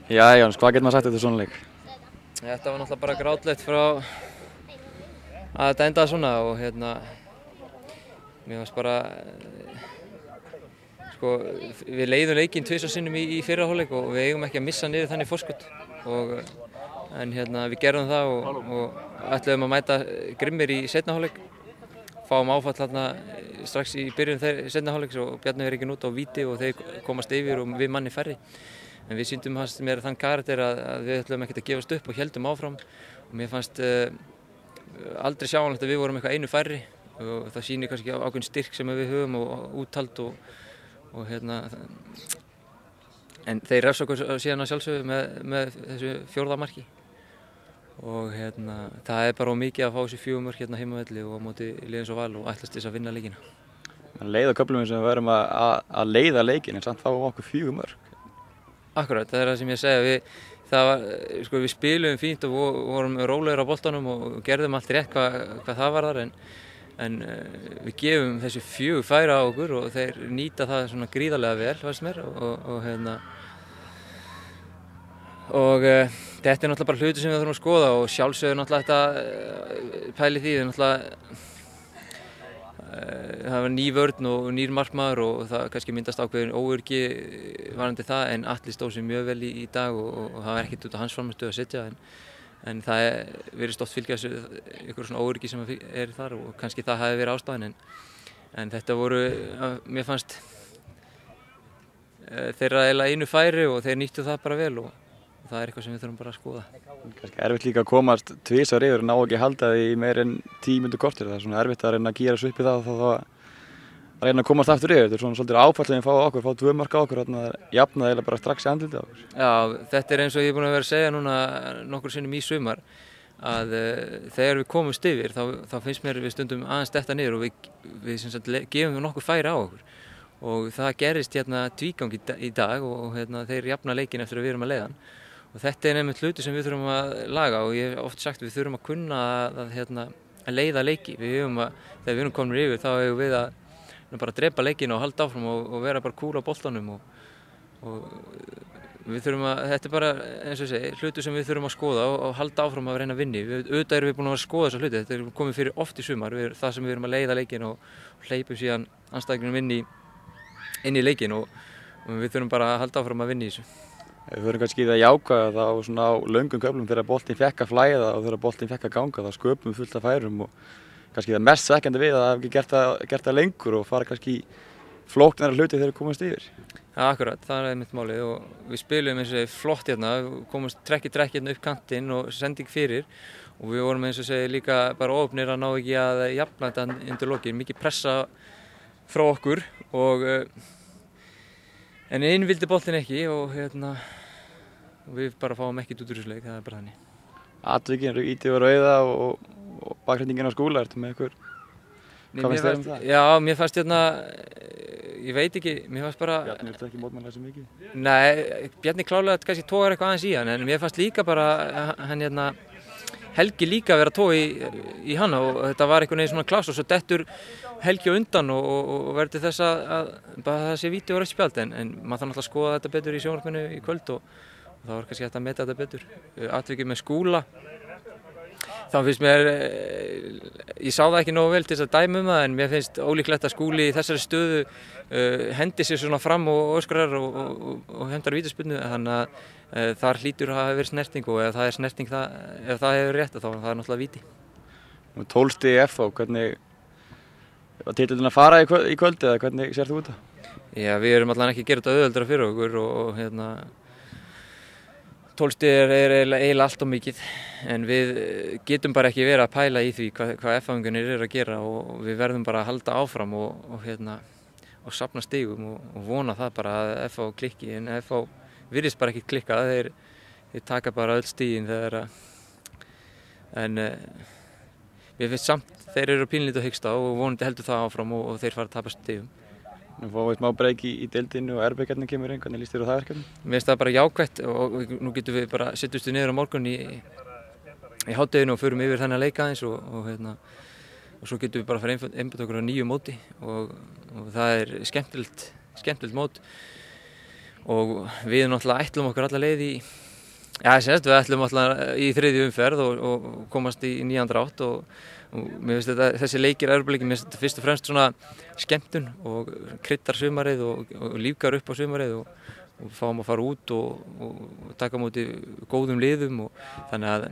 Já, Jóns, hvað getur maður sagt eftir svona leik? Þetta var náttúrulega bara grátlegt frá að þetta endaði svona og mér fannst bara, við leiðum leikinn tvisvar sinnum í fyrra hálfleik og við eigum ekki að missa niður þannig forskot en við gerðum það og ætluðum að mæta grimmir í seinna hálfleik, fáum áfall þarna strax í byrjun seinna hálfleiks og Bjarni verið ekki út á víti og þeir komast yfir og við manni færri. En við sýndum mér þann karakter að við ætlum ekkert að gefast upp og héldum áfram og mér fannst aldrei sjáanlegt að við vorum eitthvað einu færri og það sýnir kannski ákveðinn styrk sem við höfum og úthald en þeir refsa okkur síðan að sjálfsögðu með þessu 4. marki og það bara mikið að fá þessi 4 mörk heimavelli og á móti liðin svo Val og ætlast þess að vinna leikina. Leið á köflum sem við verum að leiða leikin en samt fáum okkur 4 mörk. Akkurat, það það sem ég segja. Við spiluðum fínt og vorum rólegir á boltanum og gerðum allt rétt hvað það var þar en við gefum þessi 4 færi á okkur og þeir nýta það svona gríðarlega vel, fannst mér og þetta náttúrulega bara hluti sem við þurfum að skoða og sjálfsögðu náttúrulega þetta pæli því náttúrulega það var ný vörn og nýr markmaður og það kannski myndast ákveðin óöryggi varðandi það en Atli stóð sig mjög vel í dag og það var ekkert út á hans frammistöðu að setja en það virðist oft fylgja þessu ykkur svona óöryggi sem þar og kannski það hafi verið ástæðan en þetta voru, mér fannst þeirra eiginlega einu færi og þeir nýttu það bara vel og það eitthvað sem við þurfum bara að skoða. Kannski erfitt líka að komast tvisvar yfir og ná ekki að halda því í meira en 10 mínútur korter. Það er svona erfitt að reyna að gera svo upp í það og að reyna að komast aftur yfir. Þetta er svona svolítið áfallið að fá 2 mörk á okkur og jafna það bara strax í andlitið á okkur. Já, þetta eins og ég er búinn að vera að segja núna nokkur sinnum í sumar að þegar við komumst yfir þá finnst mér við stundum aðeins detta niður og við sem sagt gefum nokkur færi á okkur. Og það gerist tvígang í dag og þeir jafna leikinn eftir að við erum að leiða hann. Og þetta nefnilega hluti sem við þurfum að laga og ég hef oft sagt við þurfum að kunna að leiða leiki. Þegar við erum komin yfir þá hefur við að bara drepa leikina og halda áfram og vera bara kúl á boltanum og við þurfum þetta bara eins og ég segi, hluti sem við þurfum að skoða og halda áfram að reyna að vinna. Auðvitað erum við búin að vera að skoða þessa hluti, þetta er komið fyrir oft í sumar, það sem við erum að leiða leikina og hleypum síðan andstæðingnum inn í leikinn og við þurfum bara að halda áfram að vinna í þessu. Við þurfum kannski í það jákvæða þá svona á löngum köflum þegar boltinn fekk að flæða og þegar boltinn fekk að ganga þá sköpum við fullt af færum og kannski það mest svekkjandi við að það hef ekki gert það lengur og fara kannski flóknara hluti þegar við komumst yfir. Ja, akkurat, það mitt málið og við spilum eins og segja flott komumst trekk í trekk upp kantinn og sending fyrir og við vorum eins og segja líka bara ofnir að ná ekki að jafna þetta undir lokin, mikið pressa frá okkur en inn vildi boltinn ekki og við bara fáum ekkert út úr þessu leik, það bara þannig. Atvikin, ítið var auða og bakrætingin á Skúla, ertu með ykkur? Hvað finnst þér það? Já, mér fannst ég veit ekki, mér fannst bara... Bjarni, viltu ekki mótmæla þessu mikið? Nei, Bjarni klálega kannski tógar eitthvað aðeins í hann en mér fannst líka bara hann Helgi líka að vera að toga í hana og þetta var einhvern veginn svona klass og svo dettur Helgi á undan og verður til þess að það sé víti og rautt spjald en maður þarf náttúrulega að skoða þetta betur í sjónvarpinu í kvöld og það var kannski hægt að meta þetta betur. Atvikið með Skúla, þá finnst mér, ég sá það ekki nógu vel til þess að dæma það en mér finnst ólíklegt að Skúli í þessari stöðu hendi sér svona fram og öskrar og hendar vítaspyrnu þannig að þar hlýtur að hafa verið snerting og ef það er snerting ef það hefur rétt þá er það náttúrulega víti. 12 stig í FH, hvernig var titillinn að fara í kvöld eða hvernig sér þú út það? Já, við erum allan ekki að gera þetta auðveldara fyrir okkur og 12 stig er eiginlega allt of mikið en við getum bara ekki verið að pæla í því hvað FH-ingarnir eru að gera og við verðum bara að halda áfram og safna stigum og vona það bara að FH klikki en FH virðist bara ekki klikka, þeir taka bara öll stigin en mér finnst samt þeir eru pínlítið að hiksta og vonandi heldur það áfram og þeir fara að tapa stigum. Nú fáum við smá breyk í deildinni og RB-kjarnir kemur inn, hvernig líst þér á það verkefni? Mér finnst það bara jákvætt og nú getum við bara setjumst niður á morgun í hádeginu og förum yfir þennan leik aðeins og svo getum við bara fara einbætt okkur á nýju móti og það er skemmtilegt mót og við náttúrulega ætlum okkur alla leið í við ætlum alltaf í þriðju umferð og komast í nýjan drátt og mér finnst þessi leikir Evrópuleikir, mér finnst þetta fyrst og fremst svona skemmtun og kryddar sumarið og lífgar upp á sumarið og fáum að fara út og taka á móti góðum liðum og þannig að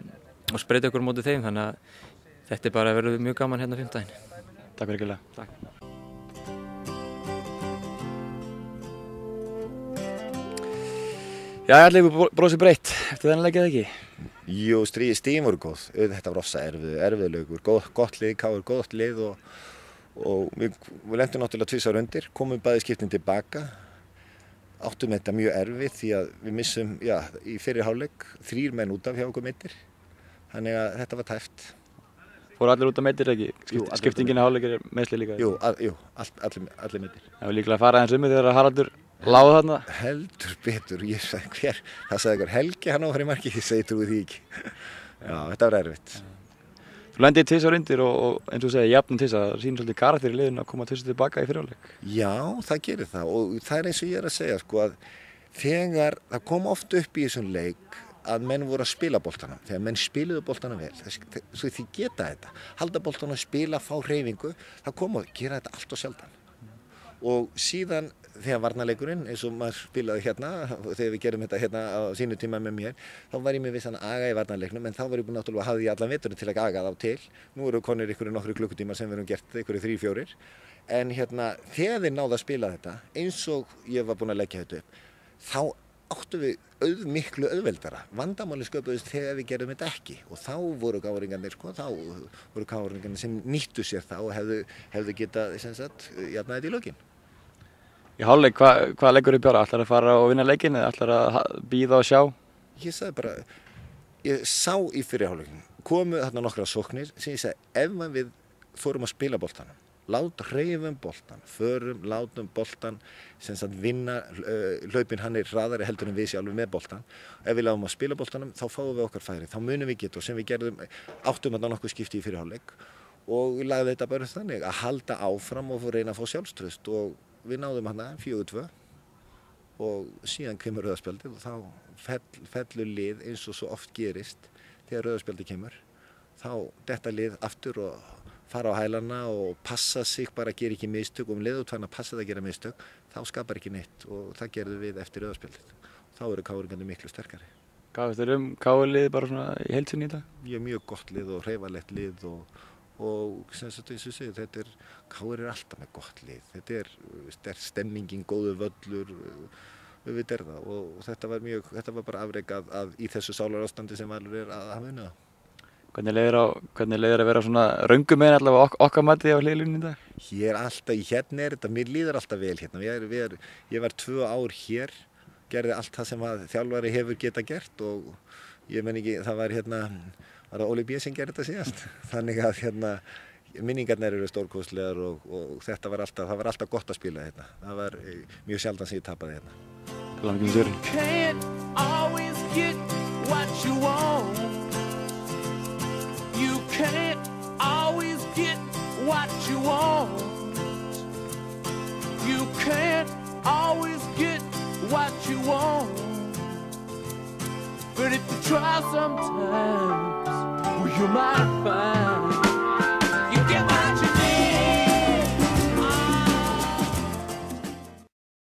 spreyta okkur á móti þeim, þannig að þetta bara verður mjög gaman hérna fimmtudaginn. Takk fyrir kærlega. Takk. Já, allir brosið breytt eftir þennan leik eða ekki? Jú, stigin voru góð. Þetta var rosa erfiður leikur. Gott lið, KR gott lið og við lentum náttúrulega tvisvar undir, komum bæði skiptin tilbaka. Áttum þetta mjög erfitt því að við missum, í fyrri hálfleik 3 menn út af hjá okkur meiddir. Þannig að þetta var tæft. Fóru allir út af meiddir ekki? Skiptingin í hálfleik meiðsli líka? Jú, allir meiddir. Það var líklega að fara aðeins þegar Haraldur láð þarna? Heldur betur, ég sagði það sagði einhver Helgi hann á að fara í marki, ég segi trúi því ekki. Já, þetta var erfitt. Þú lendið tvisvar undir og eins og segja jafnum tvisvar, það sýnir svolítið karakter í liðinu að koma tvisvar tilbaka í fyrri hálfleik. Já, það gerir það og það eins og ég að segja að þegar það kom oft upp í þessum leik að menn voru að spila boltana, þegar menn spiluðu boltana vel, svo því geta þetta, halda boltana, spila, fá hreyfingu, það kom að gera þetta allt og sjaldan. Og síðan þegar varnarleikurinn, eins og maður spilaði hérna, þegar við gerum þetta hérna á sínu tíma með mér, þá var ég með vissan aga í varnarleiknum, en þá var ég búinn náttúrulega að hafa því allan veturinn til að aga þá til. Nú eru konir nokkru klukkutíma sem við erum gert, 3-4. En hérna, þegar þeir náðu að spila þetta, eins og ég var búinn að leggja þetta upp, þá áttu við miklu auðveldara. Vandamáli sköpuðust þegar við gerðum þetta ekki og þá voru káringarnir sem nýttu sér það og hefðu getað jafnað þetta í lokin. Í hálfleik, hvað leggur þið bjóra? Ætlar að fara og vinna leikinn eða ætlar að bíða og sjá? Ég sagði bara, ég sá í fyrri hálfleikin, komu þarna nokkra sóknir sem ég sagði, ef við fórum að spila boltanum, hreyfum boltan, látum boltan vinna, hlaupinn hann hraðari heldur en við sjálfur með boltan. Ef við látum að spila boltanum, þá fáum við okkar færi, þá munum við geta og sem við gerðum, áttum þarna nokkuð skipti í fyrri hálfleik og við lagði þetta bara þannig að halda áfram og reyna að fá sjálfstraust og við náðum hérna 4-2 og síðan kemur rauðaspjaldið og þá fellur lið eins og svo oft gerist þegar rauðaspjaldið kemur. Þá detta lið aftur og fara á hælana og passa sig, bara gera ekki mistök og leið út fann að passa það að gera mistök, þá skapar ekki neitt og það gerðum við eftir rauðaspjaldið. Þá eru káringarnir miklu sterkari. Hvað finnst þér KR-lið bara svona í heild sinni í dag? Ég er mjög gott lið og hreyfanlegt lið og sem sagt eins og segir, KR er alltaf með gott lið. Þetta er stemmingin, góður völlur, við það og þetta var bara afrek í þessu sálarástandi sem Valur er að hafa unnið á. Hvernig leiðir að vera svona röngumegin allavega okkar mati á hliðlínunni í dag? Hérna er þetta, mér líður alltaf vel hérna. Ég var 2 ár hér, gerði allt það sem þjálfari hefur geta gert og ég menn ekki, það var það Óli B. sem gerði þetta síðast. Þannig að minningarnir eru stórkostlegar og það var alltaf gott að spila hérna. Það var mjög sjaldan sem ég tapaði hérna. Takk fyrir You can't always get what you want. You can't always get what you want. But if you try sometimes, well, you might find